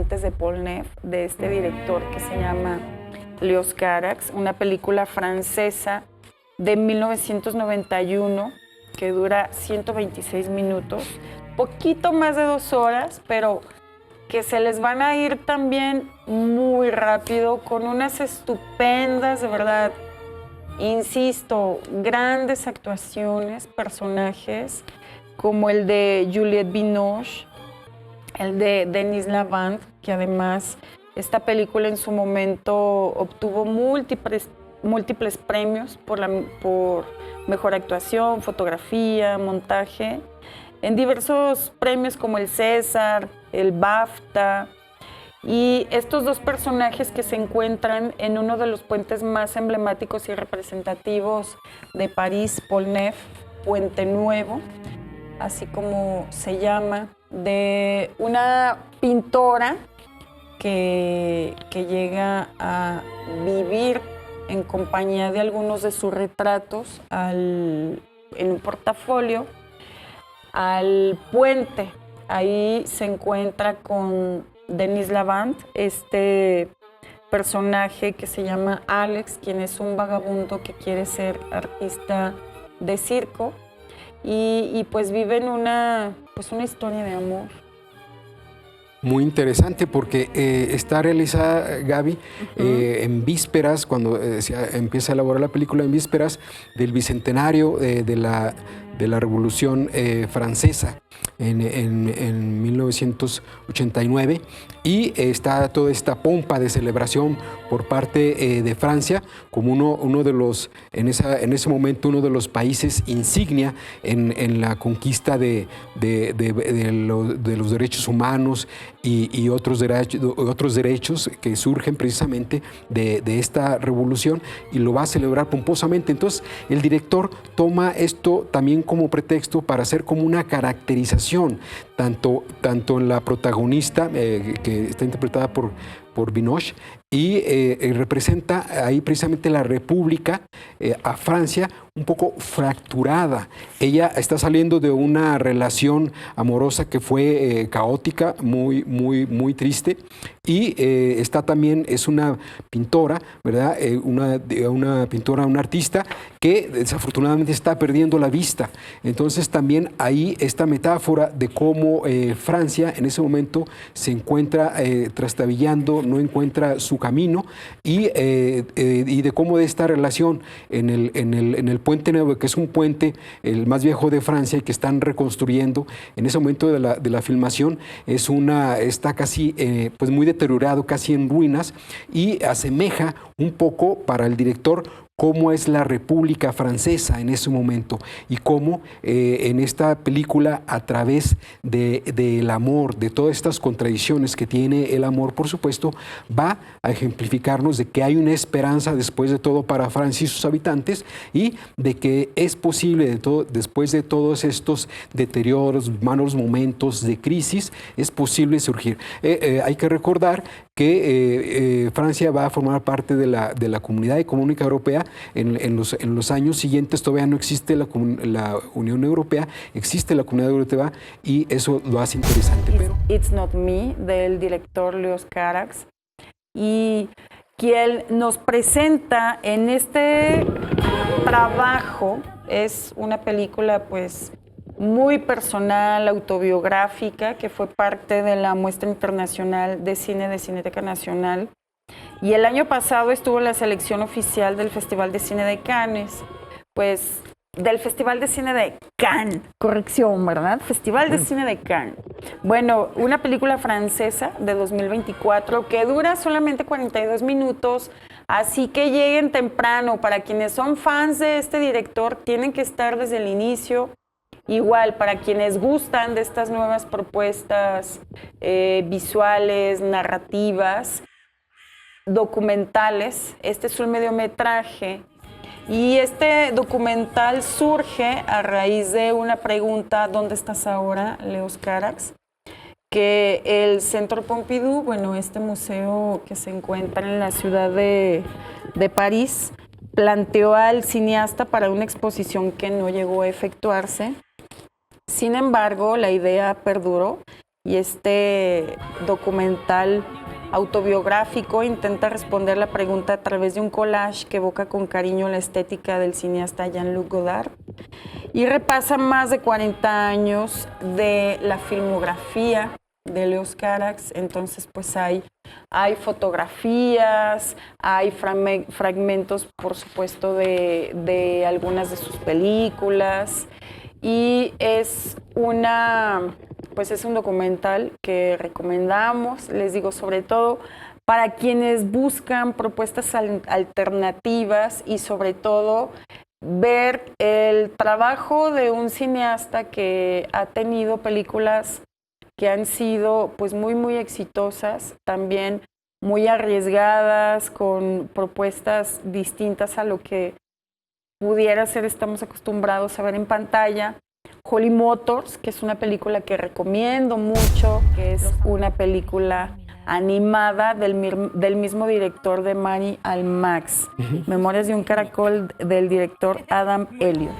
Puentes de Polnev, de este director que se llama Leos Carax, una película francesa de 1991 que dura 126 minutos, poquito más de 2 horas, pero que se les van a ir también muy rápido, con unas estupendas, de verdad, insisto, grandes actuaciones, personajes, como el de Juliette Binoche, el de Denis Lavant, que además esta película en su momento obtuvo múltiples premios por mejor actuación, fotografía, montaje, en diversos premios como el César, el BAFTA, y estos 2 personajes que se encuentran en uno de los puentes más emblemáticos y representativos de París, Polnev, Puente Nuevo, así como se llama, de una pintora que llega a vivir en compañía de algunos de sus retratos en un portafolio al puente. Ahí se encuentra con Denis Lavant, este personaje que se llama Alex, quien es un vagabundo que quiere ser artista de circo y pues viven una historia de amor. Muy interesante porque está realizada, Gaby, en vísperas, cuando se empieza a elaborar la película, en vísperas del bicentenario de la Revolución Francesa en 1989, y está toda esta pompa de celebración por parte de Francia como uno de los, en ese momento, uno de los países insignia en la conquista de los derechos humanos y otros derechos que surgen precisamente de esta revolución, y lo va a celebrar pomposamente. Entonces el director toma esto también como pretexto para hacer como una caracterización, tanto en la protagonista, que está interpretada por Binoche, y representa ahí precisamente la República, a Francia, un poco fracturada. Ella está saliendo de una relación amorosa que fue caótica, muy triste, y está también, es una pintora, ¿verdad? Una pintora, una artista que desafortunadamente está perdiendo la vista. Entonces también ahí esta metáfora de cómo Francia en ese momento se encuentra trastabillando, no encuentra su camino, y de cómo de esta relación en el Puente Nuevo, que es un puente el más viejo de Francia y que están reconstruyendo en ese momento de la filmación, está casi pues muy deteriorado, casi en ruinas, y asemeja un poco para el director cómo es la República Francesa en ese momento, y cómo en esta película, a través del amor, de todas estas contradicciones que tiene el amor, por supuesto, va a ejemplificarnos de que hay una esperanza después de todo para Francia y sus habitantes, y de que es posible, después de todos estos deterioros, malos momentos de crisis, es posible surgir. Hay que recordar que Francia va a formar parte de la Comunidad Económica Europea. En los años siguientes todavía no existe la Unión Europea, existe la Comunidad Europea, y eso lo hace interesante. It's Not Me, del director Leos Carax, y quien nos presenta en este trabajo es una película pues muy personal, autobiográfica, que fue parte de la Muestra Internacional de Cine de Cineteca Nacional. Y el año pasado estuvo en la selección oficial del Festival de Cine de Cannes, pues del Festival de Cine de Cannes, corrección, ¿verdad? Festival de Cine de Cannes. Bueno, una película francesa de 2024 que dura solamente 42 minutos, así que lleguen temprano. Para quienes son fans de este director, tienen que estar desde el inicio. Igual, para quienes gustan de estas nuevas propuestas visuales, narrativas, documentales, este es un mediometraje, y este documental surge a raíz de una pregunta: ¿dónde estás ahora, Leos Carax? Que el Centro Pompidou, bueno, este museo que se encuentra en la ciudad de París, planteó al cineasta para una exposición que no llegó a efectuarse. Sin embargo, la idea perduró y este documental autobiográfico intenta responder la pregunta a través de un collage que evoca con cariño la estética del cineasta Jean-Luc Godard y repasa más de 40 años de la filmografía de Leos Carax. Entonces pues hay fotografías, hay fragmentos por supuesto de algunas de sus películas y es un documental que recomendamos, les digo, sobre todo para quienes buscan propuestas alternativas y sobre todo ver el trabajo de un cineasta que ha tenido películas que han sido pues muy exitosas, también muy arriesgadas, con propuestas distintas a lo que pudiera ser, estamos acostumbrados a ver en pantalla. Holly Motors, que es una película que recomiendo mucho, que es una película animada del mismo director de Mari al Max, Memorias de un caracol, del director Adam Elliott.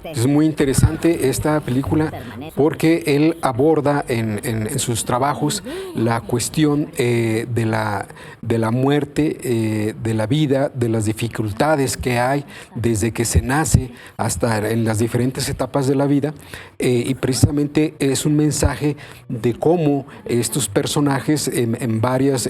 Es muy interesante esta película porque él aborda en sus trabajos la cuestión de la muerte, de la vida, de las dificultades que hay desde que se nace hasta en las diferentes etapas de la vida, y precisamente es un mensaje de cómo estos personajes en varios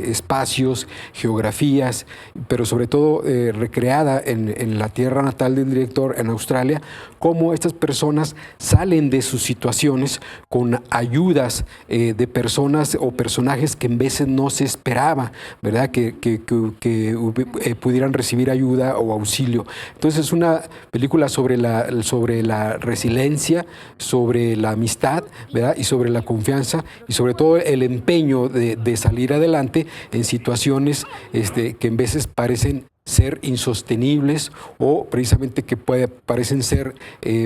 espacios, geografías, pero sobre todo recreada en la tierra natal del director en Australia, cómo estas personas salen de sus situaciones con ayudas de personas o personajes que en veces no se esperaba, ¿verdad? Que pudieran recibir ayuda o auxilio. Entonces es una película sobre la resiliencia, sobre la amistad, ¿verdad? Y sobre la confianza y sobre todo el empeño de salir adelante en situaciones que en veces parecen ser insostenibles o precisamente que parecen ser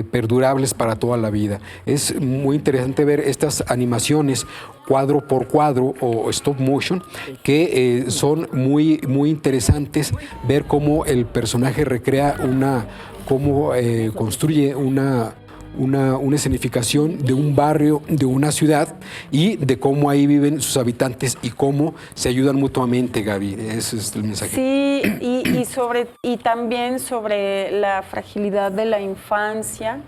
perdurables para toda la vida. Es muy interesante ver estas animaciones cuadro por cuadro o stop motion que son muy interesantes, ver cómo el personaje recrea cómo construye una escenificación de un barrio, de una ciudad y de cómo ahí viven sus habitantes y cómo se ayudan mutuamente, Gaby. Ese es el mensaje. Sí, y también sobre la fragilidad de la infancia.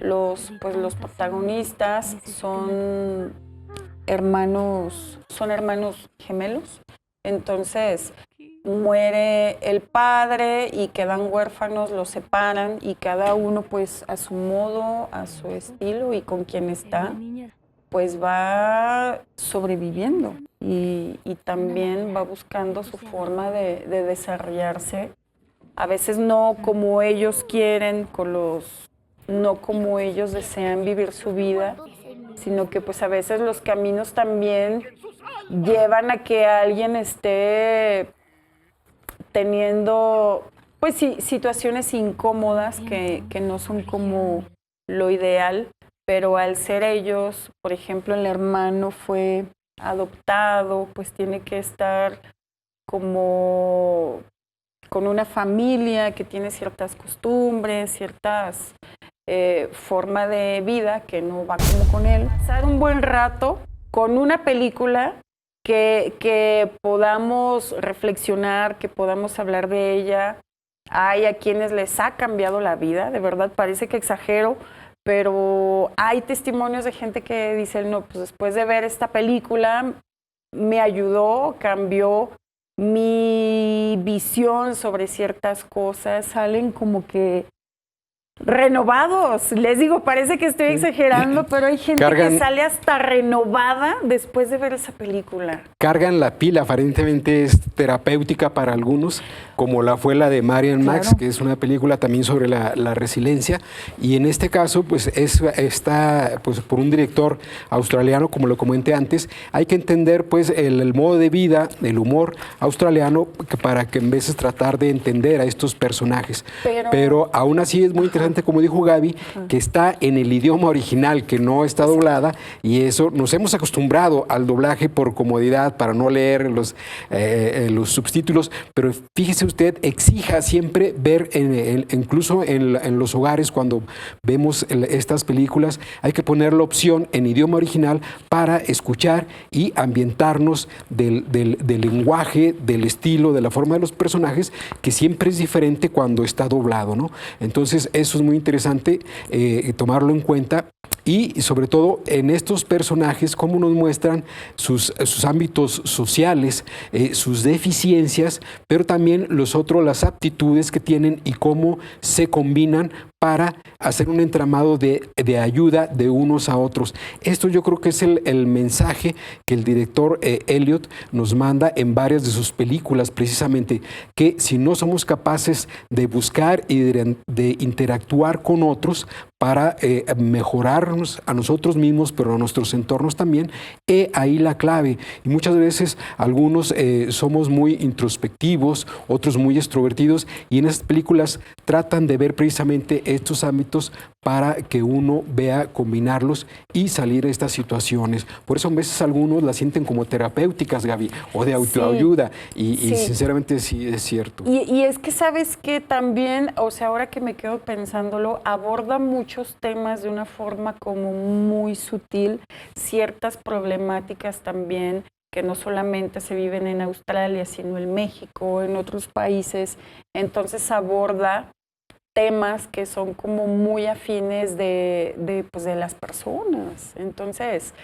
Los protagonistas son hermanos gemelos. Entonces muere el padre y quedan huérfanos, los separan y cada uno pues a su modo, a su estilo y con quien está, pues va sobreviviendo y también va buscando su forma de desarrollarse, a veces no como ellos quieren, no como ellos desean vivir su vida, sino que pues a veces los caminos también llevan a que alguien esté teniendo pues sí, situaciones incómodas que no son como lo ideal, pero al ser ellos, por ejemplo, el hermano fue adoptado, pues tiene que estar como con una familia que tiene ciertas costumbres, ciertas forma de vida que no va como con él. Pasar un buen rato con una película que podamos reflexionar, que podamos hablar de ella. Hay a quienes les ha cambiado la vida, de verdad, parece que exagero, pero hay testimonios de gente que dice, no, pues después de ver esta película me ayudó, cambió mi visión sobre ciertas cosas, salen como que renovados. Les digo, parece que estoy exagerando, pero hay gente que sale hasta renovada después de ver esa película. Cargan la pila, aparentemente es terapéutica para algunos, como la fue la de Mari and Max, que es una película también sobre la resiliencia, y en este caso pues está pues, por un director australiano, como lo comenté antes. Hay que entender pues el modo de vida, el humor australiano, para que en veces tratar de entender a estos personajes. Pero aún así es muy interesante interesante, como dijo Gaby, que está en el idioma original, que no está doblada, y eso nos hemos acostumbrado al doblaje por comodidad, para no leer los subtítulos, pero fíjese usted, exija siempre ver, incluso en los hogares, cuando vemos estas películas, hay que poner la opción en idioma original para escuchar y ambientarnos del lenguaje, del estilo, de la forma de los personajes, que siempre es diferente cuando está doblado, ¿no? Entonces, eso es muy interesante tomarlo en cuenta. Y sobre todo en estos personajes, cómo nos muestran sus ámbitos sociales, sus deficiencias, pero también las aptitudes que tienen y cómo se combinan para hacer un entramado de ayuda de unos a otros. Esto yo creo que es el mensaje que el director Elliott nos manda en varias de sus películas, precisamente, que si no somos capaces de buscar y de interactuar con otros para mejorarnos a nosotros mismos, pero a nuestros entornos también, ahí la clave. Y muchas veces algunos somos muy introspectivos, otros muy extrovertidos, y en estas películas tratan de ver precisamente estos ámbitos para que uno vea combinarlos y salir de estas situaciones. Por eso a veces algunos las sienten como terapéuticas, Gaby, o de autoayuda, y sinceramente sí es cierto. Y es que sabes que también, o sea, ahora que me quedo pensándolo, aborda muchos temas de una forma como muy sutil, ciertas problemáticas también que no solamente se viven en Australia, sino en México, en otros países. Entonces aborda temas que son como muy afines de las personas. Entonces,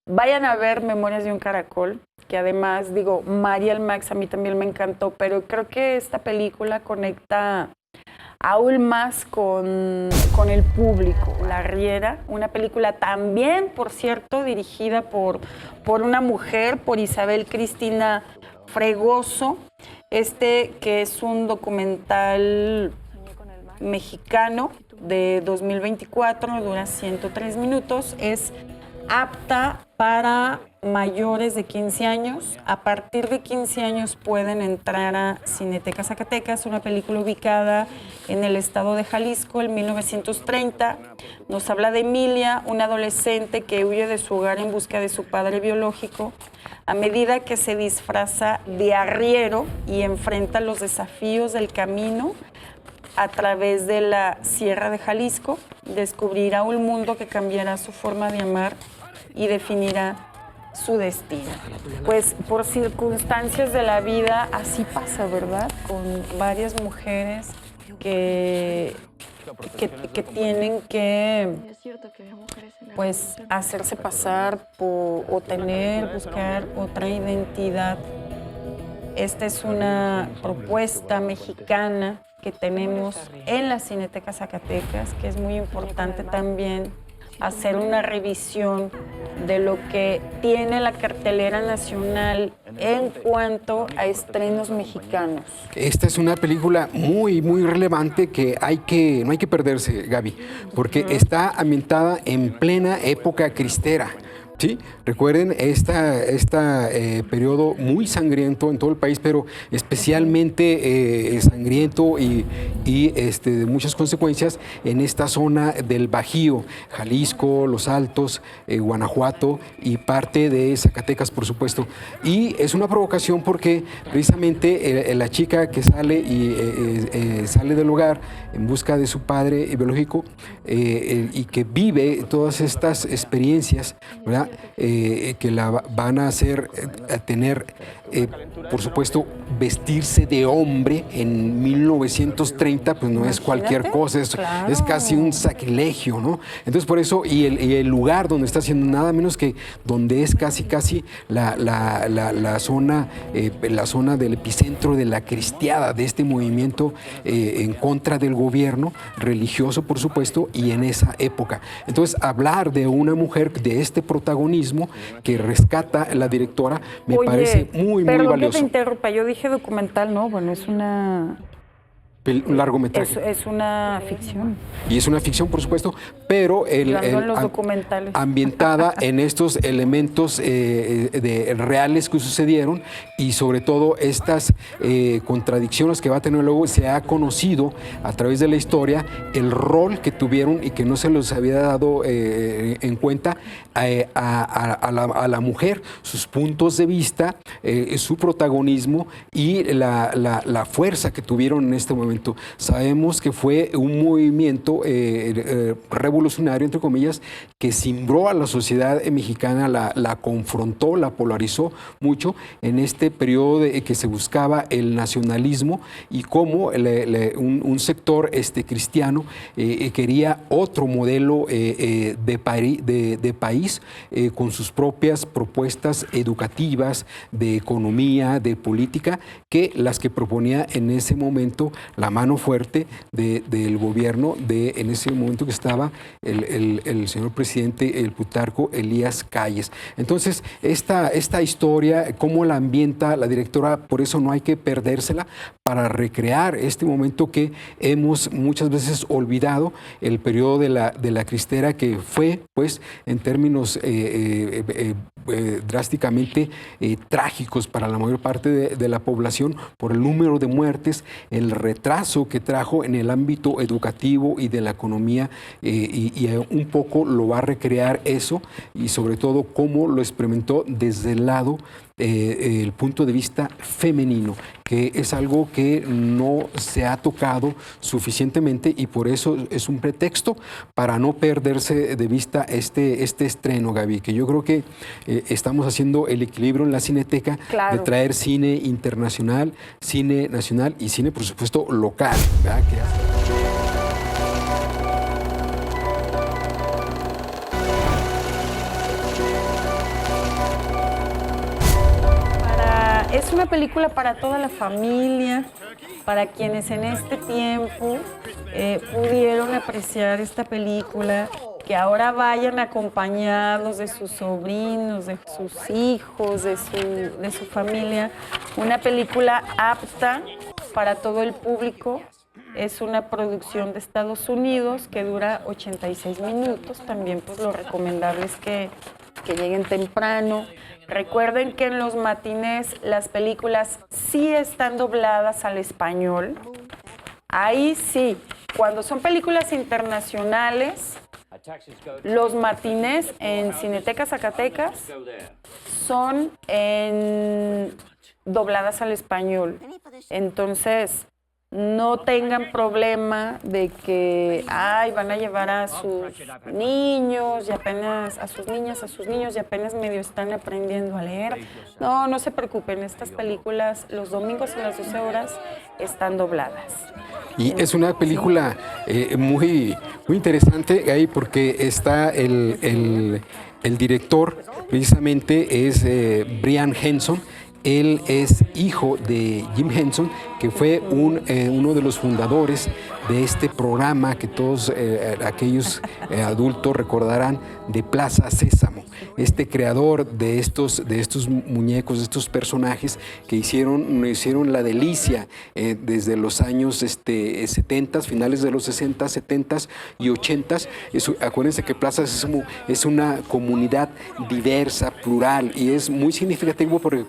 vayan a ver Memorias de un Caracol, que además, digo, Mariel Max a mí también me encantó, pero creo que esta película conecta aún más con el público. La Riera, una película también, por cierto, dirigida por una mujer, por Isabel Cristina Fregoso, que es un documental mexicano de 2024, dura 103 minutos, es apta para mayores de 15 años. A partir de 15 años pueden entrar a Cineteca Zacatecas, una película ubicada en el estado de Jalisco en 1930. Nos habla de Emilia, una adolescente que huye de su hogar en busca de su padre biológico. A medida que se disfraza de arriero y enfrenta los desafíos del camino a través de la Sierra de Jalisco, descubrirá un mundo que cambiará su forma de amar y definirá su destino. Pues por circunstancias de la vida así pasa, ¿verdad? Con varias mujeres que tienen que pues hacerse pasar por o buscar otra identidad. Esta es una propuesta mexicana que tenemos en la Cineteca Zacatecas, que es muy importante también hacer una revisión de lo que tiene la cartelera nacional en cuanto a estrenos mexicanos. Esta es una película muy, muy relevante que no hay que perderse, Gaby, porque está ambientada en plena época cristera. Sí, recuerden este periodo muy sangriento en todo el país, pero especialmente sangriento y de muchas consecuencias en esta zona del Bajío, Jalisco, Los Altos, Guanajuato y parte de Zacatecas, por supuesto. Y es una provocación porque precisamente la chica que sale sale del hogar en busca de su padre biológico y que vive todas estas experiencias, ¿verdad? Que la van a hacer tener, por supuesto, vestirse de hombre en 1930, pues no es cualquier cosa, es casi un sacrilegio, ¿no? Entonces por eso, y el lugar donde está haciendo nada menos que donde es casi la zona del epicentro de la cristiada, de este movimiento en contra del gobierno religioso, por supuesto, y en esa época. Entonces hablar de una mujer, de este protagonismo que rescata la directora, me parece muy, muy valioso. Perdón que te interrumpa, yo dije documental, no, bueno, es una Un largometraje. Es una ficción. Y es una ficción, por supuesto, pero Los documentales. ambientada en estos elementos reales que sucedieron y sobre todo estas contradicciones que va a tener luego. Se ha conocido a través de la historia el rol que tuvieron y que no se los había dado en cuenta a la mujer, sus puntos de vista, su protagonismo y la fuerza que tuvieron en este momento. Sabemos que fue un movimiento revolucionario, entre comillas, que cimbró a la sociedad mexicana, la confrontó, la polarizó mucho en este periodo que se buscaba el nacionalismo y cómo un sector cristiano quería otro modelo de país con sus propias propuestas educativas, de economía, de política, que las que proponía en ese momento la mano fuerte del gobierno en ese momento que estaba el señor presidente, el Plutarco Elías Calles. Entonces, esta historia, cómo la ambienta la directora, por eso no hay que perdérsela para recrear este momento que hemos muchas veces olvidado, el periodo de la cristera, que fue, pues, en términos drásticamente trágicos para la mayor parte de la población por el número de muertes, el retraso que trajo en el ámbito educativo y de la economía, y un poco lo va a recrear eso, y sobre todo cómo lo experimentó desde el lado el punto de vista femenino, que es algo que no se ha tocado suficientemente, y por eso es un pretexto para no perderse de vista este estreno, Gaby, que yo creo que estamos haciendo el equilibrio en la Cineteca, claro, de traer cine internacional, cine nacional y cine, por supuesto, local, ¿verdad? Es una película para toda la familia, para quienes en este tiempo pudieron apreciar esta película, que ahora vayan acompañados de sus sobrinos, de sus hijos, de su familia. Una película apta para todo el público. Es una producción de Estados Unidos que dura 86 minutos. También, pues, lo recomendable es que lleguen temprano. Recuerden que en los matinés las películas sí están dobladas al español. Ahí sí, cuando son películas internacionales, los matinés en Cineteca Zacatecas son dobladas al español. Entonces, no tengan problema de que van a llevar a sus niños y apenas, a sus niñas, a sus niños y apenas medio están aprendiendo a leer. No se preocupen, estas películas los domingos a las 12 horas están dobladas. Y es una película muy interesante ahí, porque está el director, precisamente es Brian Henson. Él es hijo de Jim Henson, que fue uno de los fundadores de este programa que todos aquellos adultos recordarán, de Plaza Sésamo. Este creador de estos muñecos, de estos personajes que hicieron la delicia desde los años 70, finales de los 60, 70 y 80. Acuérdense que Plaza Sésamo es una comunidad diversa, plural, y es muy significativo porque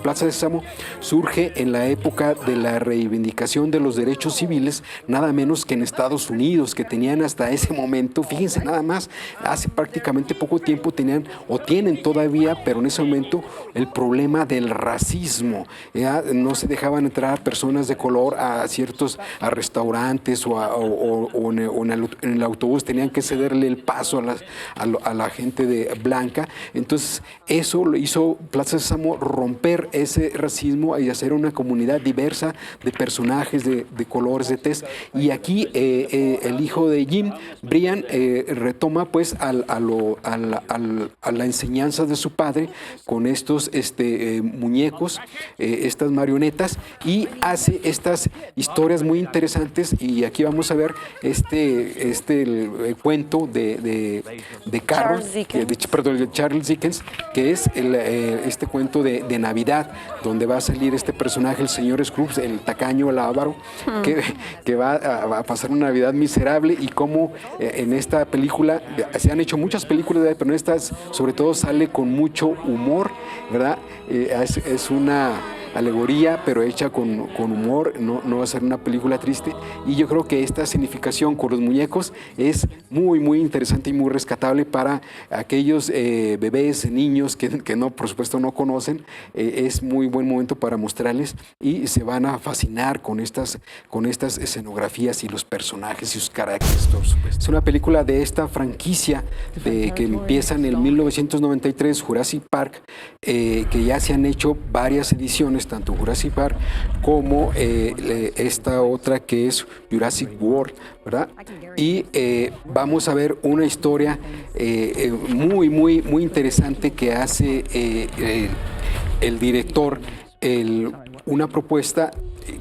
Plaza Sésamo surge en la época de la reivindicación de los derechos civiles, nada menos que en Estados Unidos, que tenían hasta ese momento, fíjense nada más, hace prácticamente poco tiempo tienen todavía, pero en ese momento, el problema del racismo. ¿Ya? No se dejaban entrar personas de color a restaurantes o en el autobús, tenían que cederle el paso a la gente blanca. Entonces, eso lo hizo Plaza Sésamo, romper ese racismo y hacer una comunidad diversa de personajes, de colores, de tez. Y aquí el hijo de Jim, Brian, retoma pues a la enseñanza de su padre con estos muñecos, estas marionetas, y hace estas historias muy interesantes. Y aquí vamos a ver el cuento de Charles Dickens, que es este cuento de Navidad, donde va a salir este personaje, el señor Scrooge, pues, el tacaño, el avaro, que va a pasar una Navidad miserable, y cómo en esta película, se han hecho muchas películas, pero en estas sobre todo sale con mucho humor, ¿verdad? Es una alegoría, pero hecha con humor, no va a ser una película triste, y yo creo que esta significación con los muñecos es muy, muy interesante y muy rescatable para aquellos bebés, niños que no, por supuesto, no conocen. Es muy buen momento para mostrarles, y se van a fascinar con estas escenografías y los personajes y sus caracteres, por supuesto. Es una película de esta franquicia que empieza en el 1993, Jurassic Park, que ya se han hecho varias ediciones, tanto Jurassic Park como esta otra que es Jurassic World, ¿verdad? Y vamos a ver una historia muy, muy, muy interesante que hace el director, una propuesta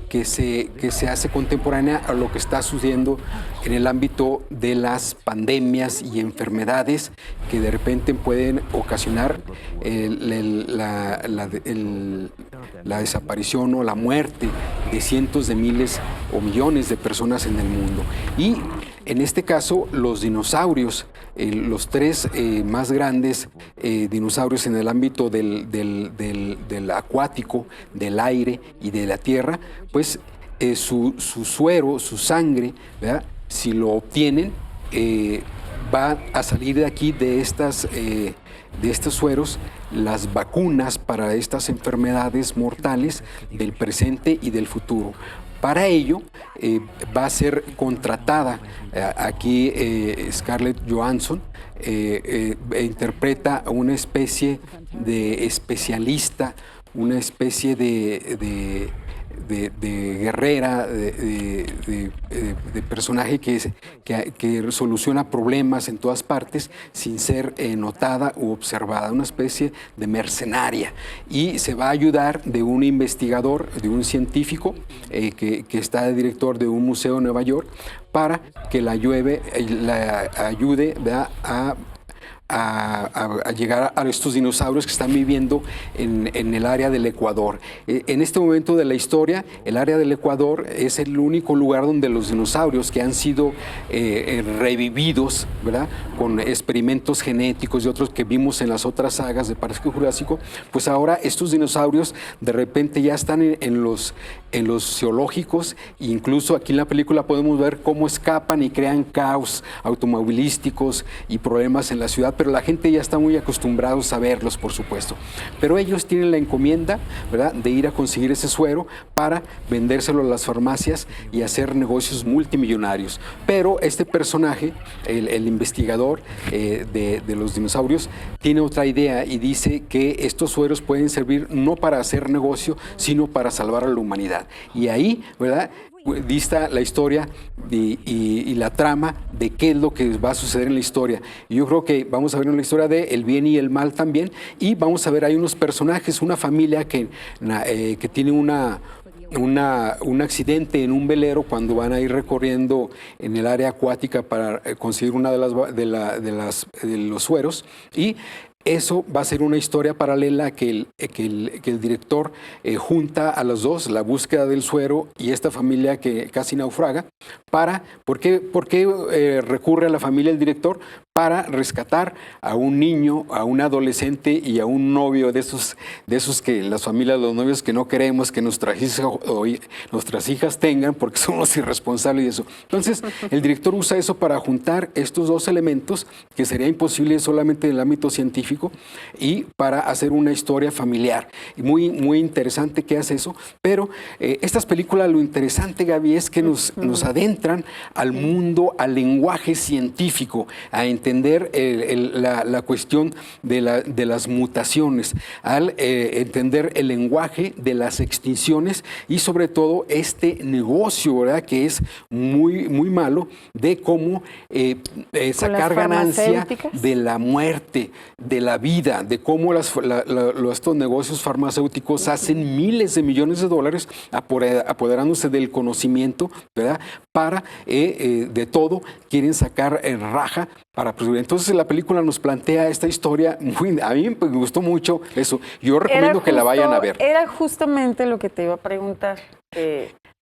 que se hace contemporánea a lo que está sucediendo en el ámbito de las pandemias y enfermedades que de repente pueden ocasionar la desaparición o la muerte de cientos de miles o millones de personas en el mundo. Y en este caso, los dinosaurios, los tres más grandes dinosaurios en el ámbito del acuático, del aire y de la tierra, pues su suero, su sangre, ¿verdad? Si lo obtienen, va a salir de aquí, de estos sueros, las vacunas para estas enfermedades mortales del presente y del futuro. Para ello va a ser contratada aquí Scarlett Johansson, interpreta a una especie de especialista, una especie de guerrera, de personaje que soluciona problemas en todas partes sin ser notada u observada, una especie de mercenaria, y se va a ayudar de un investigador, de un científico que está de director de un museo en Nueva York, para que la ayude, ¿verdad?, a llegar a estos dinosaurios que están viviendo en el área del Ecuador. En este momento de la historia, el área del Ecuador es el único lugar donde los dinosaurios que han sido revividos, ¿verdad?, con experimentos genéticos y otros que vimos en las otras sagas de Parque Jurásico, pues ahora estos dinosaurios de repente ya están en los zoológicos, e incluso aquí en la película podemos ver cómo escapan y crean caos automovilísticos y problemas en la ciudad, pero la gente ya está muy acostumbrados a verlos, por supuesto. Pero ellos tienen la encomienda, ¿verdad?, de ir a conseguir ese suero para vendérselo a las farmacias y hacer negocios multimillonarios. Pero este personaje, el investigador de los dinosaurios, tiene otra idea y dice que estos sueros pueden servir no para hacer negocio, sino para salvar a la humanidad. Y ahí, ¿verdad?, dista la historia y la trama de qué es lo que va a suceder en la historia. Y yo creo que vamos a ver una historia de el bien y el mal también, y vamos a ver, hay unos personajes, una familia que tiene un accidente en un velero cuando van a ir recorriendo en el área acuática para conseguir una de los sueros, y eso va a ser una historia paralela que el director junta a los dos, la búsqueda del suero y esta familia que casi naufraga. ¿Por qué recurre a la familia el director? Para rescatar a un niño, a un adolescente y a un novio de esos que las familias, los novios que no queremos que nuestras hijas tengan porque somos irresponsables y eso. Entonces, el director usa eso para juntar estos dos elementos que sería imposible solamente en el ámbito científico, y para hacer una historia familiar. Y muy, muy interesante que hace eso, pero estas películas, lo interesante, Gaby, es que nos adentran al mundo, al lenguaje científico, a entender la cuestión de las mutaciones, al entender el lenguaje de las extinciones y sobre todo este negocio, ¿verdad?, que es muy, muy malo, de cómo sacar ganancia de la muerte, de la vida, de cómo estos negocios farmacéuticos hacen miles de millones de dólares apoderándose del conocimiento, ¿verdad?, para de todo quieren sacar raja Entonces la película nos plantea esta historia, a mí me gustó mucho eso. Yo recomiendo que la vayan a ver. Era justamente lo que te iba a preguntar.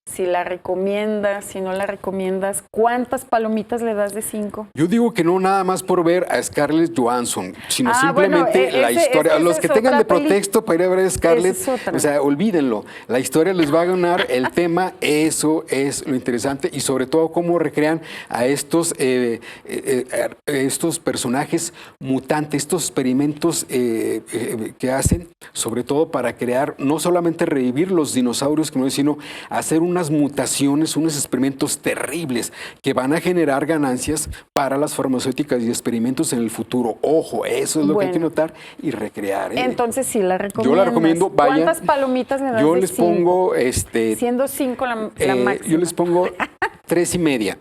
Si la recomiendas, si no la recomiendas, ¿cuántas palomitas le das de 5? Yo digo que no nada más por ver a Scarlett Johansson, sino simplemente la historia. Los que tengan de pretexto para ir a ver a Scarlett, o sea, olvídenlo. La historia les va a ganar, el tema, eso es lo interesante, y sobre todo cómo recrean a estos personajes mutantes, estos experimentos que hacen, sobre todo para crear, no solamente revivir los dinosaurios, sino hacer unas mutaciones, unos experimentos terribles que van a generar ganancias para las farmacéuticas y experimentos en el futuro. Ojo, eso es lo que hay que notar y recrear. Entonces sí la recomiendo. Yo la recomiendo, vayan. ¿Cuántas palomitas le das? Yo les pongo, siendo 5 la máxima. Yo les pongo 3.5.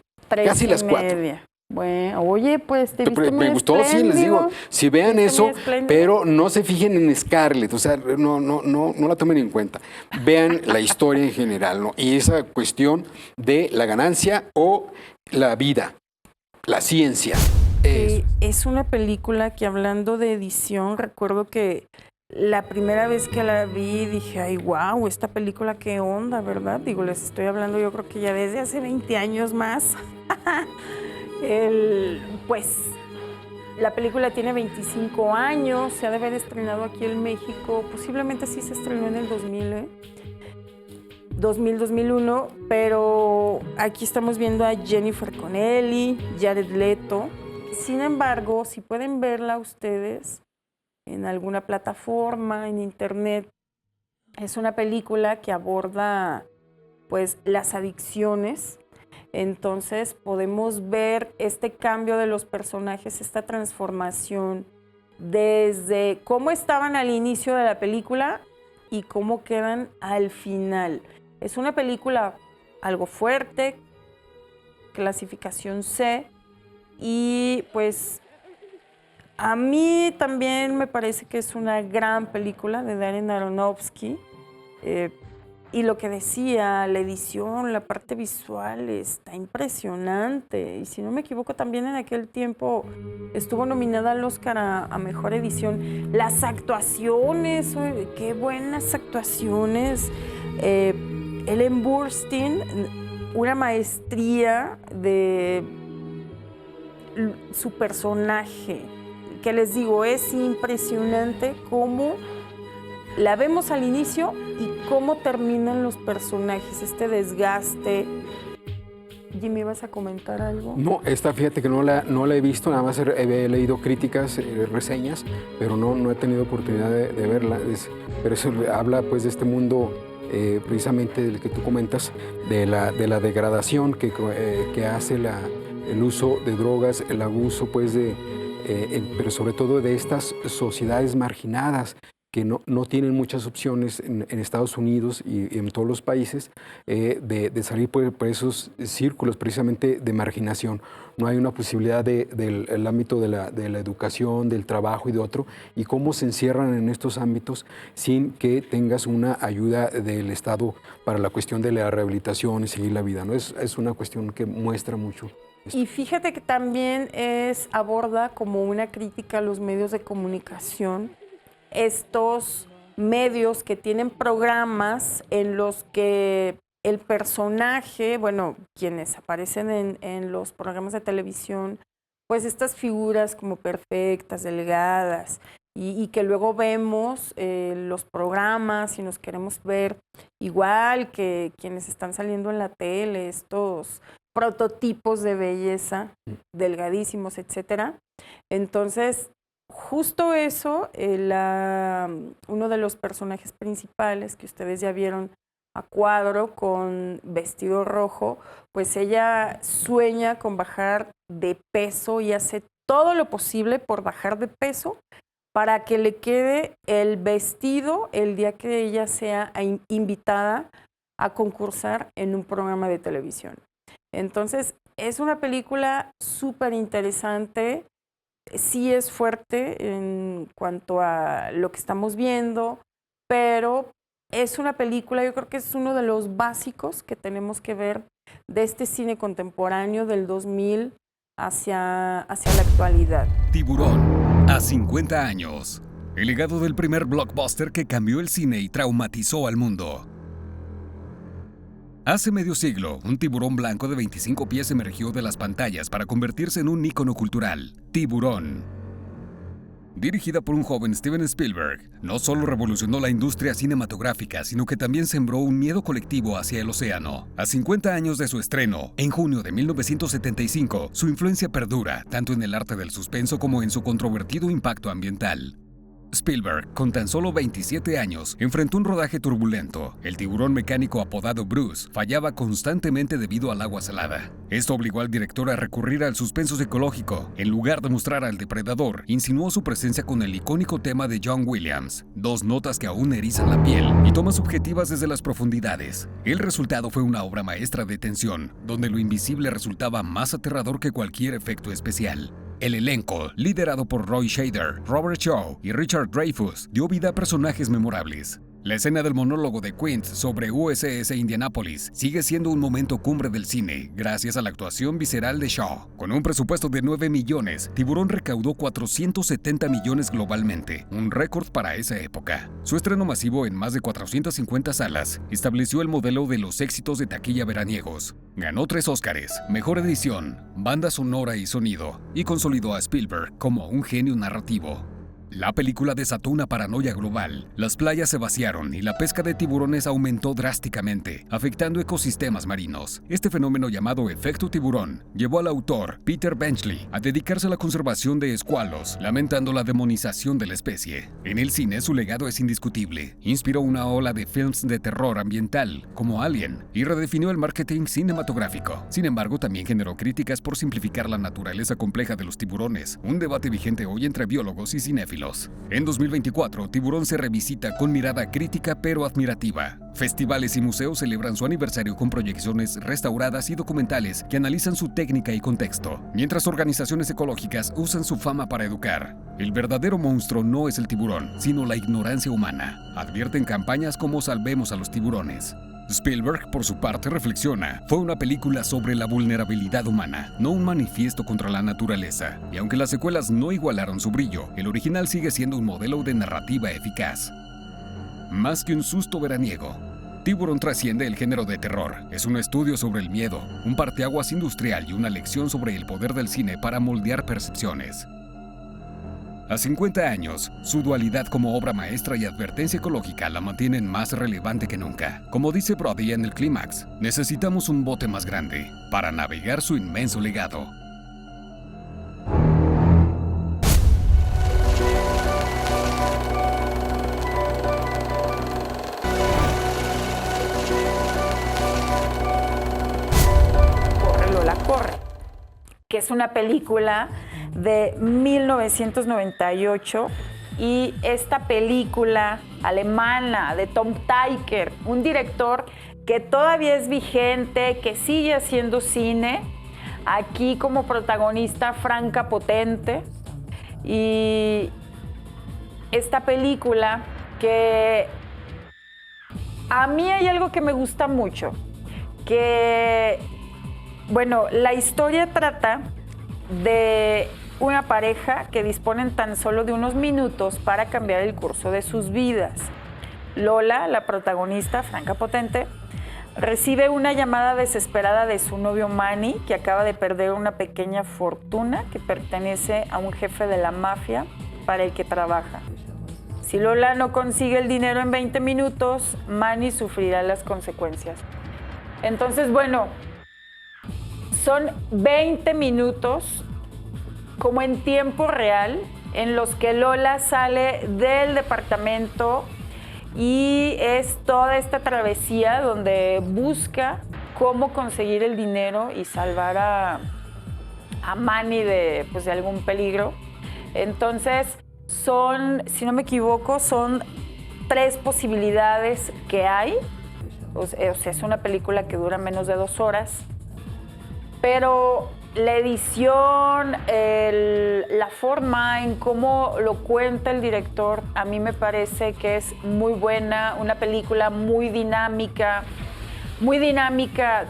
Casi las 4. Bueno, oye, pues te viste muy me gustó, sí, les digo, si vean eso, pero no se fijen en Scarlett, o sea, no la tomen en cuenta. Vean la historia en general, ¿no? Y esa cuestión de la ganancia o la vida, la ciencia. Es una película que, hablando de edición, recuerdo que la primera vez que la vi dije, ay, wow, esta película qué onda, ¿verdad? Digo, les estoy hablando yo creo que ya desde hace 20 años más. Pues la película tiene 25 años, se ha de haber estrenado aquí en México, posiblemente sí se estrenó en el 2000-2001, pero aquí estamos viendo a Jennifer Connelly, Jared Leto. Sin embargo, si pueden verla ustedes en alguna plataforma, en internet, es una película que aborda pues las adicciones. Entonces podemos ver este cambio de los personajes, esta transformación desde cómo estaban al inicio de la película y cómo quedan al final. Es una película algo fuerte, clasificación C, y pues a mí también me parece que es una gran película de Darren Aronofsky. Y lo que decía, la edición, la parte visual está impresionante. Y si no me equivoco, también en aquel tiempo estuvo nominada al Oscar a Mejor Edición. Las actuaciones, qué buenas actuaciones. Ellen Burstyn, una maestría de su personaje, que les digo, es impresionante cómo la vemos al inicio y cómo terminan los personajes, este desgaste. Jimmy, ¿vas a comentar algo? No, fíjate que no la he visto, nada más he leído críticas, reseñas, pero no he tenido oportunidad de verla. Pero eso habla pues de este mundo precisamente del que tú comentas, de la degradación que hace el uso de drogas, el abuso pues pero sobre todo de estas sociedades marginadas que no tienen muchas opciones en Estados Unidos y en todos los países de salir por esos círculos precisamente de marginación. No hay una posibilidad del ámbito de la educación, del trabajo y de otro, y cómo se encierran en estos ámbitos sin que tengas una ayuda del Estado para la cuestión de la rehabilitación y seguir la vida, ¿no? Es una cuestión que muestra mucho. Y fíjate que también aborda como una crítica a los medios de comunicación, estos medios que tienen programas en los que el personaje, bueno, quienes aparecen en los programas de televisión, pues estas figuras como perfectas, delgadas, y que luego vemos los programas y nos queremos ver igual que quienes están saliendo en la tele, estos prototipos de belleza, delgadísimos, etcétera. Entonces, justo eso, uno de los personajes principales que ustedes ya vieron a cuadro con vestido rojo, pues ella sueña con bajar de peso y hace todo lo posible por bajar de peso para que le quede el vestido el día que ella sea invitada a concursar en un programa de televisión. Entonces, es una película súper interesante. Sí es fuerte en cuanto a lo que estamos viendo, pero es una película, yo creo que es uno de los básicos que tenemos que ver de este cine contemporáneo del 2000 hacia la actualidad. Tiburón, a 50 años. El legado del primer blockbuster que cambió el cine y traumatizó al mundo. Hace medio siglo, un tiburón blanco de 25 pies emergió de las pantallas para convertirse en un ícono cultural. Tiburón. Dirigida por un joven Steven Spielberg, no solo revolucionó la industria cinematográfica, sino que también sembró un miedo colectivo hacia el océano. A 50 años de su estreno, en junio de 1975, su influencia perdura, tanto en el arte del suspenso como en su controvertido impacto ambiental. Spielberg, con tan solo 27 años, enfrentó un rodaje turbulento. El tiburón mecánico apodado Bruce fallaba constantemente debido al agua salada. Esto obligó al director a recurrir al suspenso psicológico. En lugar de mostrar al depredador, insinuó su presencia con el icónico tema de John Williams, dos notas que aún erizan la piel, y tomas subjetivas desde las profundidades. El resultado fue una obra maestra de tensión, donde lo invisible resultaba más aterrador que cualquier efecto especial. El elenco, liderado por Roy Scheider, Robert Shaw y Richard Dreyfuss, dio vida a personajes memorables. La escena del monólogo de Quint sobre USS Indianapolis sigue siendo un momento cumbre del cine, gracias a la actuación visceral de Shaw. Con un presupuesto de 9 millones, Tiburón recaudó 470 millones globalmente, un récord para esa época. Su estreno masivo en más de 450 salas estableció el modelo de los éxitos de taquilla veraniegos. Ganó 3 Óscares, Mejor Edición, Banda Sonora y Sonido, y consolidó a Spielberg como un genio narrativo. La película desató una paranoia global. Las playas se vaciaron y la pesca de tiburones aumentó drásticamente, afectando ecosistemas marinos. Este fenómeno llamado efecto tiburón llevó al autor Peter Benchley a dedicarse a la conservación de escualos, lamentando la demonización de la especie. En el cine su legado es indiscutible. Inspiró una ola de films de terror ambiental, como Alien, y redefinió el marketing cinematográfico. Sin embargo, también generó críticas por simplificar la naturaleza compleja de los tiburones, un debate vigente hoy entre biólogos y cinéfilos. En 2024, Tiburón se revisita con mirada crítica pero admirativa. Festivales y museos celebran su aniversario con proyecciones restauradas y documentales que analizan su técnica y contexto, mientras organizaciones ecológicas usan su fama para educar. El verdadero monstruo no es el tiburón, sino la ignorancia humana, advierten campañas como Salvemos a los tiburones. Spielberg, por su parte, reflexiona: fue una película sobre la vulnerabilidad humana, no un manifiesto contra la naturaleza. Y aunque las secuelas no igualaron su brillo, el original sigue siendo un modelo de narrativa eficaz. Más que un susto veraniego, Tiburón trasciende el género de terror. Es un estudio sobre el miedo, un parteaguas industrial y una lección sobre el poder del cine para moldear percepciones. A 50 años, su dualidad como obra maestra y advertencia ecológica la mantienen más relevante que nunca. Como dice Brody en el clímax, necesitamos un bote más grande para navegar su inmenso legado. Corre, Lola, corre, que es una película de 1998, y esta película alemana de Tom Tykwer, un director que todavía es vigente, que sigue haciendo cine, aquí como protagonista Franka Potente. Y esta película que a mí hay algo que me gusta mucho, que, bueno, la historia trata de una pareja que disponen tan solo de unos minutos para cambiar el curso de sus vidas. Lola, la protagonista, Franka Potente, recibe una llamada desesperada de su novio Manny, que acaba de perder una pequeña fortuna que pertenece a un jefe de la mafia para el que trabaja. Si Lola no consigue el dinero en 20 minutos, Manny sufrirá las consecuencias. Entonces, bueno, son 20 minutos como en tiempo real, en los que Lola sale del departamento y es toda esta travesía donde busca cómo conseguir el dinero y salvar a Manny de algún peligro. Entonces, son, si no me equivoco, son 3 posibilidades que hay. O sea, es una película que dura menos de 2 horas, pero la edición, la forma en cómo lo cuenta el director, a mí me parece que es muy buena, una película muy dinámica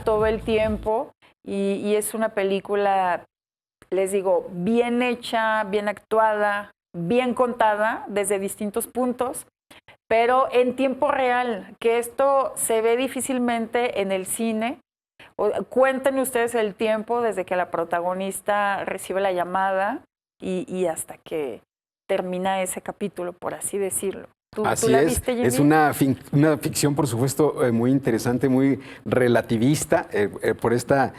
todo el tiempo, y es una película les digo, bien hecha, bien actuada, bien contada desde distintos puntos, pero en tiempo real, que esto se ve difícilmente en el cine. Cuenten ustedes el tiempo desde que la protagonista recibe la llamada y hasta que termina ese capítulo, por así decirlo. Así ¿Tú la es, viste, Jimmy? es una ficción, por supuesto, muy interesante, muy relativista por esta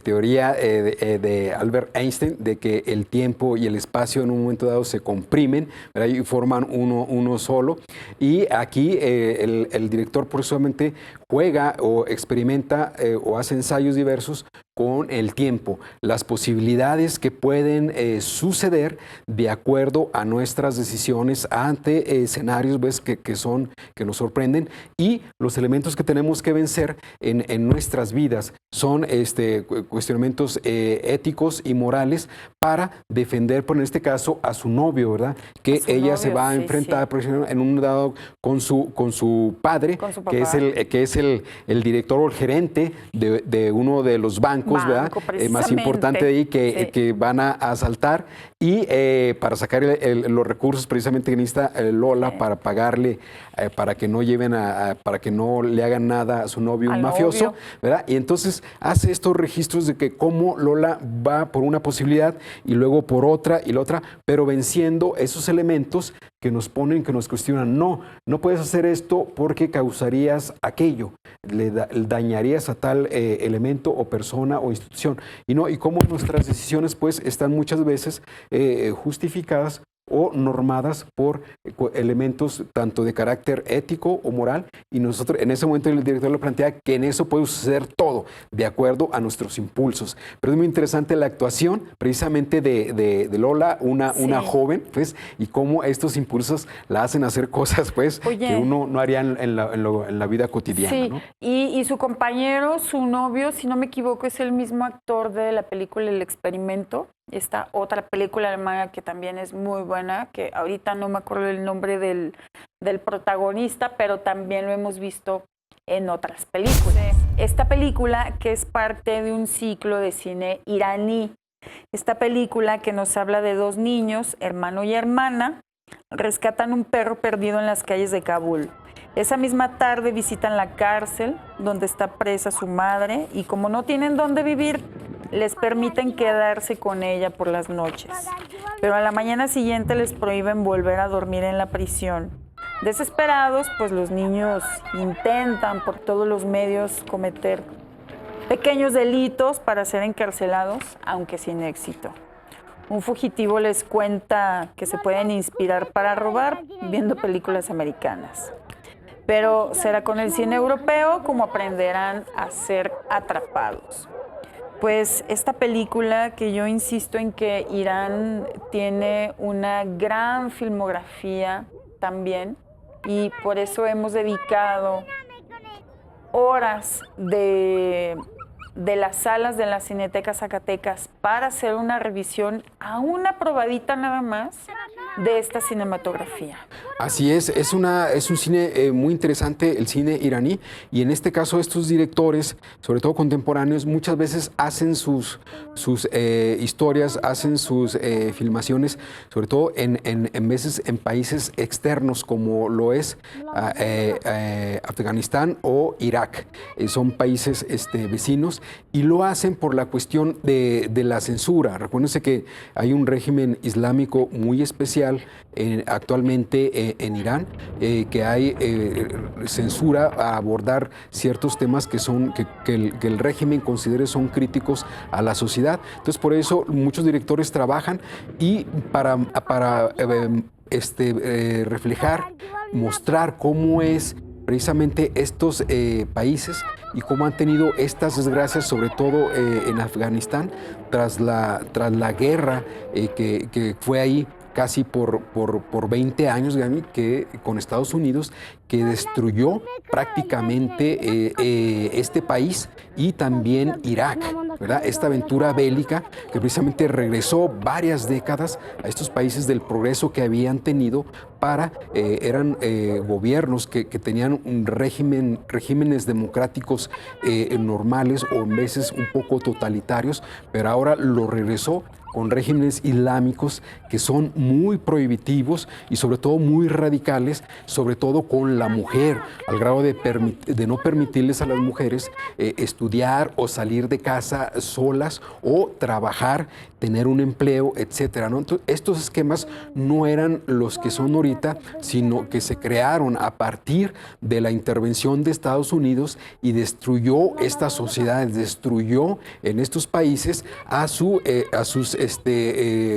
teoría de Albert Einstein de que el tiempo y el espacio en un momento dado se comprimen, ¿verdad? Y forman uno solo. Y aquí el director precisamente juega o experimenta o hace ensayos diversos con el tiempo, las posibilidades que pueden suceder de acuerdo a nuestras decisiones ante escenarios que nos sorprenden, y los elementos que tenemos que vencer en nuestras vidas son cuestionamientos éticos y morales para defender, por en este caso, a su novio, ¿verdad? Que ella se va a enfrentar en un dado con su padre, con su que es el director o el gerente de uno de los bancos, ¿verdad? Más importante de ahí que van a asaltar, y para sacar los recursos precisamente que necesita Lola para pagarle, para que no para que no le hagan nada a su novio, un mafioso, ¿verdad? Y entonces hace estos registros de que cómo Lola va por una posibilidad y luego por otra y la otra, pero venciendo esos elementos que nos ponen, que nos cuestionan. No puedes hacer esto porque causarías aquello, le dañarías a tal elemento o persona o institución. Y cómo nuestras decisiones pues están muchas veces justificadas o normadas por elementos tanto de carácter ético o moral, y nosotros en ese momento el director lo plantea que en eso puede suceder todo de acuerdo a nuestros impulsos. Pero es muy interesante la actuación precisamente de Lola, una joven, pues, y cómo estos impulsos la hacen hacer cosas pues que uno no haría en la vida cotidiana. Sí, ¿no? y su compañero, su novio, si no me equivoco, es el mismo actor de la película El Experimento. Esta otra película alemana que también es muy buena, que ahorita no me acuerdo el nombre del protagonista, pero también lo hemos visto en otras películas. Sí. Esta película que es parte de un ciclo de cine iraní. Esta película que nos habla de dos niños, hermano y hermana, rescatan un perro perdido en las calles de Kabul. Esa misma tarde visitan la cárcel donde está presa su madre, y como no tienen dónde vivir, les permiten quedarse con ella por las noches. Pero a la mañana siguiente les prohíben volver a dormir en la prisión. Desesperados, pues los niños intentan por todos los medios cometer pequeños delitos para ser encarcelados, aunque sin éxito. Un fugitivo les cuenta que se pueden inspirar para robar viendo películas americanas. Pero será con el cine europeo como aprenderán a ser atrapados. Pues esta película, que yo insisto en que Irán tiene una gran filmografía también, y por eso hemos dedicado horas de las salas de la Cineteca Zacatecas para hacer una revisión a una probadita nada más de esta cinematografía. Así es un cine muy interesante, el cine iraní, y en este caso estos directores, sobre todo contemporáneos, muchas veces hacen sus historias, hacen sus filmaciones, sobre todo en veces en países externos como lo es Afganistán o Irak. Son países vecinos, y lo hacen por la cuestión de la censura. Recuérdense que hay un régimen islámico muy especial actualmente en Irán, que hay censura a abordar ciertos temas que el régimen considere son críticos a la sociedad. Entonces, por eso muchos directores trabajan y para reflejar, mostrar cómo es precisamente estos países y cómo han tenido estas desgracias, sobre todo en Afganistán, tras la guerra que fue ahí casi por 20 años, Gaby, que con Estados Unidos, que destruyó prácticamente este país y también Irak, ¿verdad? Esta aventura bélica que precisamente regresó varias décadas a estos países del progreso que habían tenido eran gobiernos que tenían un regímenes democráticos normales o en veces un poco totalitarios, pero ahora lo regresó con regímenes islámicos que son muy prohibitivos y sobre todo muy radicales, sobre todo con la mujer, al grado de no permitirles a las mujeres estudiar o salir de casa solas o trabajar, tener un empleo, etcétera, ¿no? Entonces, estos esquemas no eran los que son ahorita, sino que se crearon a partir de la intervención de Estados Unidos y destruyó estas sociedades, destruyó en estos países a sus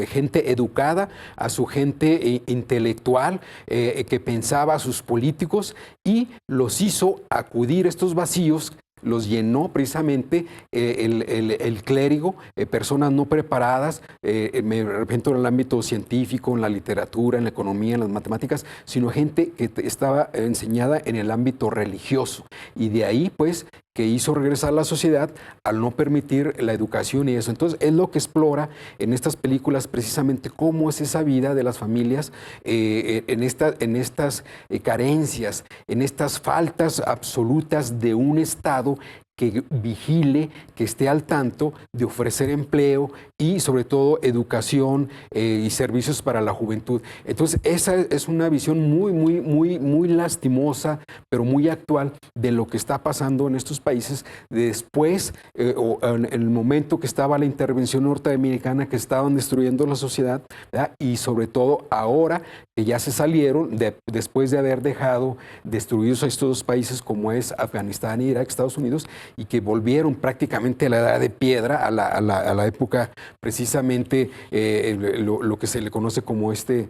gente educada, a su gente intelectual que pensaba, a sus políticos, y los hizo acudir a estos vacíos. Los llenó precisamente el clérigo, personas no preparadas, me refiero en el ámbito científico, en la literatura, en la economía, en las matemáticas, sino gente que estaba enseñada en el ámbito religioso. Y de ahí, pues, que hizo regresar a la sociedad al no permitir la educación y eso. Entonces, es lo que explora en estas películas precisamente cómo es esa vida de las familias en estas carencias, en estas faltas absolutas de un Estado que vigile, que esté al tanto de ofrecer empleo y sobre todo educación y servicios para la juventud. Entonces, esa es una visión muy lastimosa, pero muy actual de lo que está pasando en estos países después o en el momento que estaba la intervención norteamericana, que estaban destruyendo la sociedad, ¿verdad? Y sobre todo ahora que ya se salieron después de haber dejado destruidos a estos dos países como es Afganistán, Irak, Estados Unidos, y que volvieron prácticamente a la edad de piedra, a la época precisamente lo que se le conoce como el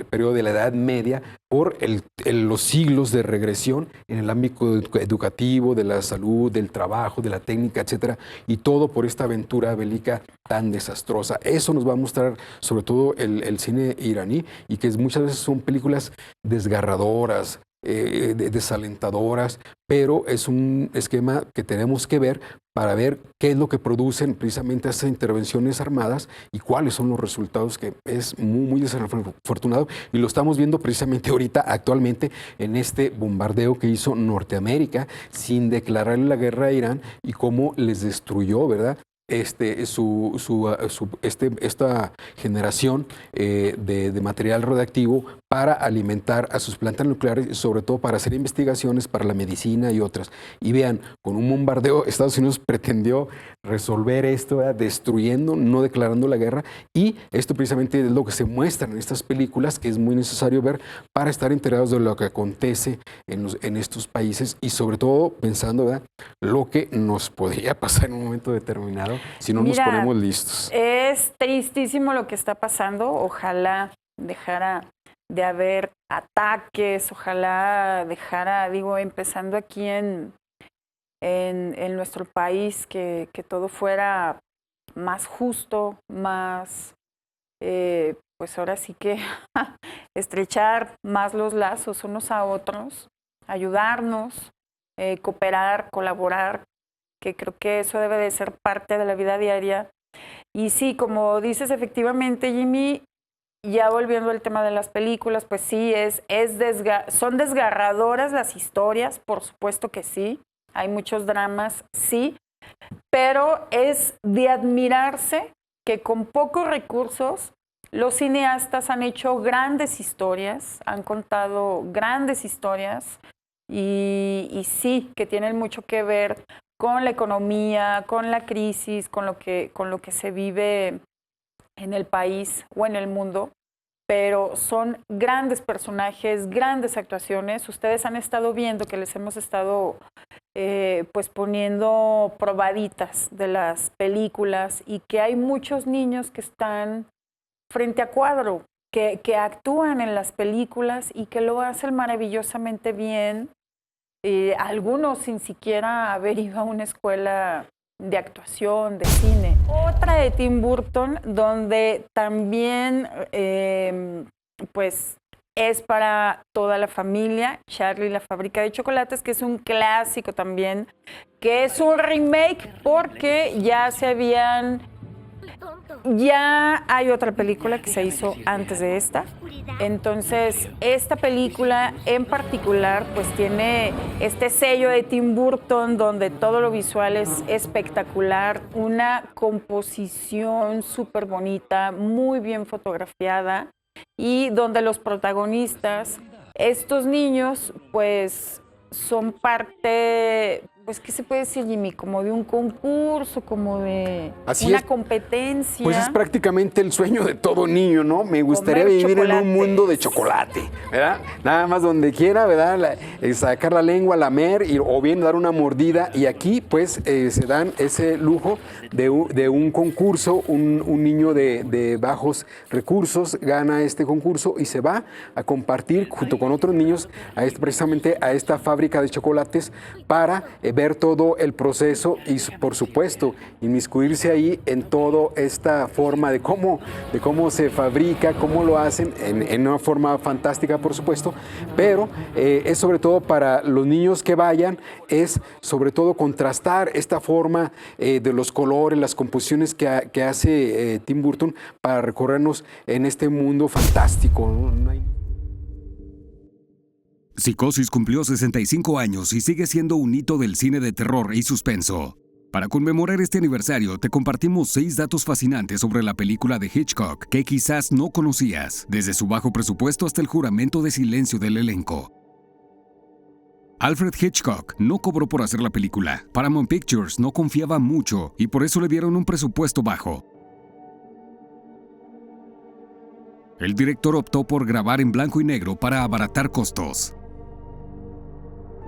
periodo de la Edad Media, por los siglos de regresión en el ámbito educativo, de la salud, del trabajo, de la técnica, etcétera, y todo por esta aventura bélica tan desastrosa. Eso nos va a mostrar sobre todo el cine iraní, y que muchas veces son películas desgarradoras, desalentadoras, pero es un esquema que tenemos que ver para ver qué es lo que producen precisamente esas intervenciones armadas y cuáles son los resultados, que es muy desafortunado, y lo estamos viendo precisamente ahorita actualmente en este bombardeo que hizo Norteamérica sin declararle la guerra a Irán y cómo les destruyó, ¿verdad?, esta generación de material radiactivo para alimentar a sus plantas nucleares y sobre todo para hacer investigaciones para la medicina y otras. Y vean, con un bombardeo Estados Unidos pretendió resolver esto, ¿verdad?, destruyendo, no declarando la guerra, y esto precisamente es lo que se muestra en estas películas, que es muy necesario ver para estar enterados de lo que acontece en estos países y sobre todo pensando, ¿verdad?, lo que nos podría pasar en un momento determinado si no nos ponemos listos. Es tristísimo lo que está pasando. Ojalá dejara de haber ataques, ojalá dejara, empezando aquí en nuestro país, que todo fuera más justo, más, pues ahora sí que estrechar más los lazos unos a otros, ayudarnos, cooperar, colaborar, que creo que eso debe de ser parte de la vida diaria. Y sí, como dices, efectivamente, Jimmy, ya volviendo al tema de las películas, pues sí, son desgarradoras las historias, por supuesto que sí, hay muchos dramas, sí, pero es de admirarse que con pocos recursos los cineastas han hecho grandes historias, han contado grandes historias y sí, que tienen mucho que ver con la economía, con la crisis, con lo que se vive en el país o en el mundo, pero son grandes personajes, grandes actuaciones. Ustedes han estado viendo que les hemos estado pues poniendo probaditas de las películas y que hay muchos niños que están frente a cuadro, que actúan en las películas y que lo hacen maravillosamente bien. Algunos sin siquiera haber ido a una escuela de actuación, de cine. Otra de Tim Burton, donde también pues es para toda la familia, Charlie y la fábrica de chocolates, que es un clásico también, que es un remake porque ya se habían Ya hay otra película que se hizo antes de esta. Entonces, esta película en particular pues tiene este sello de Tim Burton donde todo lo visual es espectacular, una composición súper bonita, muy bien fotografiada y donde los protagonistas, estos niños, pues son parte, pues, ¿qué se puede decir, Jimmy? Como de un concurso, como de Así una es. competencia. Pues es prácticamente el sueño de todo niño, ¿no? Me gustaría vivir en un mundo de chocolate, ¿verdad? Nada más donde quiera, ¿verdad? Sacar la lengua, lamer o bien dar una mordida. Y aquí, pues, se dan ese lujo de un concurso. Un niño de bajos recursos gana este concurso y se va a compartir junto con otros niños precisamente a esta fábrica de chocolates para ver todo el proceso y, por supuesto, inmiscuirse ahí en toda esta forma de cómo se fabrica, cómo lo hacen, en una forma fantástica, por supuesto, pero es sobre todo para los niños que vayan, es sobre todo contrastar esta forma de los colores, las composiciones que hace Tim Burton para recorrernos en este mundo fantástico, ¿no? Psicosis cumplió 65 años y sigue siendo un hito del cine de terror y suspenso. Para conmemorar este aniversario, te compartimos 6 datos fascinantes sobre la película de Hitchcock que quizás no conocías, desde su bajo presupuesto hasta el juramento de silencio del elenco. Alfred Hitchcock no cobró por hacer la película. Paramount Pictures no confiaba mucho y por eso le dieron un presupuesto bajo. El director optó por grabar en blanco y negro para abaratar costos.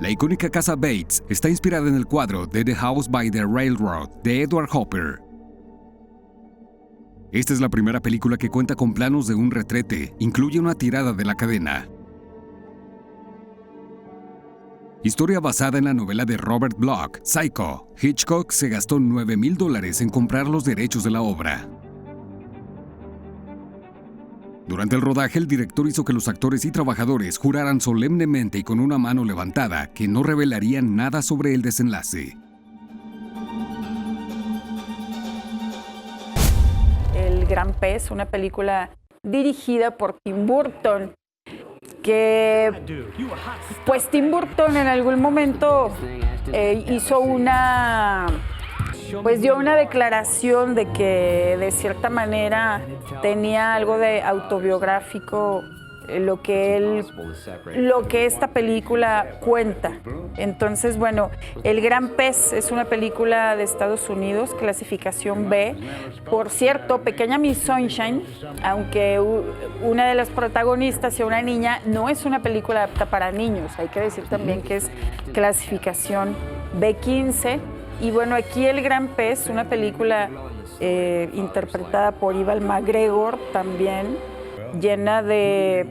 La icónica casa Bates está inspirada en el cuadro de The House by the Railroad de Edward Hopper. Esta es la primera película que cuenta con planos de un retrete, incluye una tirada de la cadena. Historia basada en la novela de Robert Bloch, Psycho. Hitchcock se gastó $9,000 en comprar los derechos de la obra. Durante el rodaje, el director hizo que los actores y trabajadores juraran solemnemente y con una mano levantada que no revelarían nada sobre el desenlace. El Gran Pez, una película dirigida por Tim Burton, que pues Tim Burton en algún momento hizo dio una declaración de que de cierta manera tenía algo de autobiográfico lo que esta película cuenta. Entonces, bueno, El Gran Pez es una película de Estados Unidos, clasificación B. Por cierto, Pequeña Miss Sunshine, aunque una de las protagonistas sea una niña, no es una película apta para niños. Hay que decir también que es clasificación B15. Y bueno, aquí El Gran Pez, una película interpretada por Ewan McGregor también, llena de...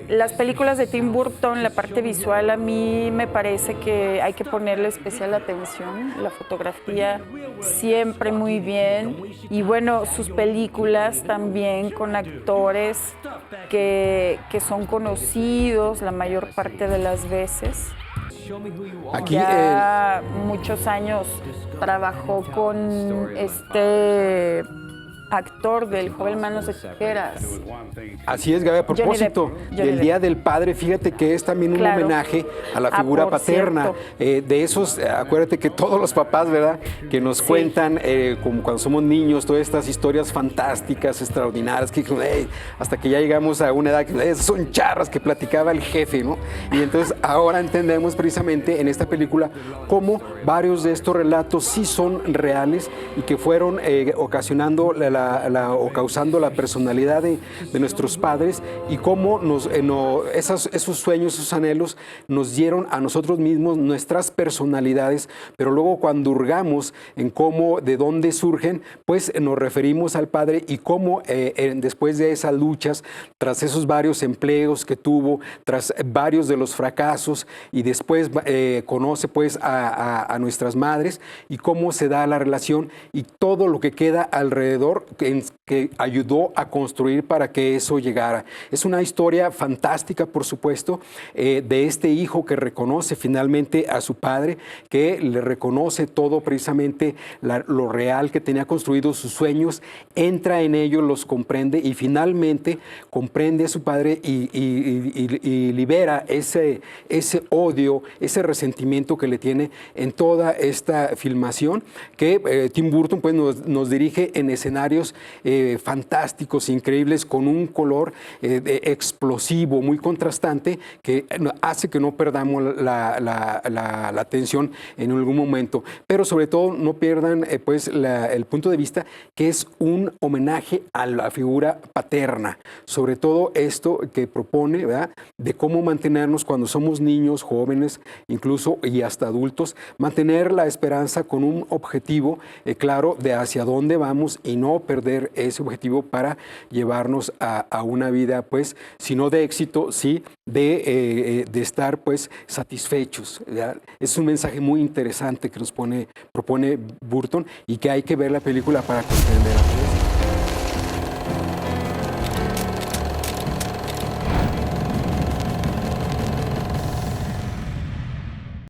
Las películas de Tim Burton, la parte visual, a mí me parece que hay que ponerle especial atención. La fotografía siempre muy bien. Y bueno, sus películas también con actores que son conocidos la mayor parte de las veces. Aquí ya muchos años trabajó con este actor del Joven Manos de Tijeras. Así es, Gaby, a propósito del Día del Padre, fíjate que es también un homenaje a la figura paterna. De esos, acuérdate que todos los papás, ¿verdad?, que nos cuentan, como cuando somos niños, todas estas historias fantásticas, extraordinarias, que hasta que ya llegamos a una edad que son charras que platicaba el jefe, ¿no? Y entonces ahora entendemos precisamente en esta película cómo varios de estos relatos sí son reales y que fueron ocasionando o causando la personalidad de nuestros padres y cómo esos sueños, esos anhelos nos dieron a nosotros mismos nuestras personalidades, pero luego cuando hurgamos en de dónde surgen, pues nos referimos al padre y cómo después de esas luchas, tras esos varios empleos que tuvo, tras varios de los fracasos y después conoce pues a nuestras madres y cómo se da la relación y todo lo que queda alrededor que ayudó a construir para que eso llegara. Es una historia fantástica, por supuesto, de este hijo que reconoce finalmente a su padre, que le reconoce todo precisamente lo real que tenía construido, sus sueños, entra en ellos, los comprende y finalmente comprende a su padre y libera ese odio, ese resentimiento que le tiene en toda esta filmación que Tim Burton pues, nos dirige en escenarios fantásticos, increíbles, con un color explosivo, muy contrastante, que hace que no perdamos la atención en algún momento. Pero sobre todo no pierdan pues, el punto de vista que es un homenaje a la figura paterna. Sobre todo esto que propone, ¿verdad?, de cómo mantenernos cuando somos niños, jóvenes, incluso y hasta adultos, mantener la esperanza con un objetivo claro de hacia dónde vamos y no perder ese objetivo para llevarnos a una vida, pues, si no de éxito, sí de estar, pues, satisfechos, ¿verdad? Es un mensaje muy interesante que nos propone Burton y que hay que ver la película para comprender.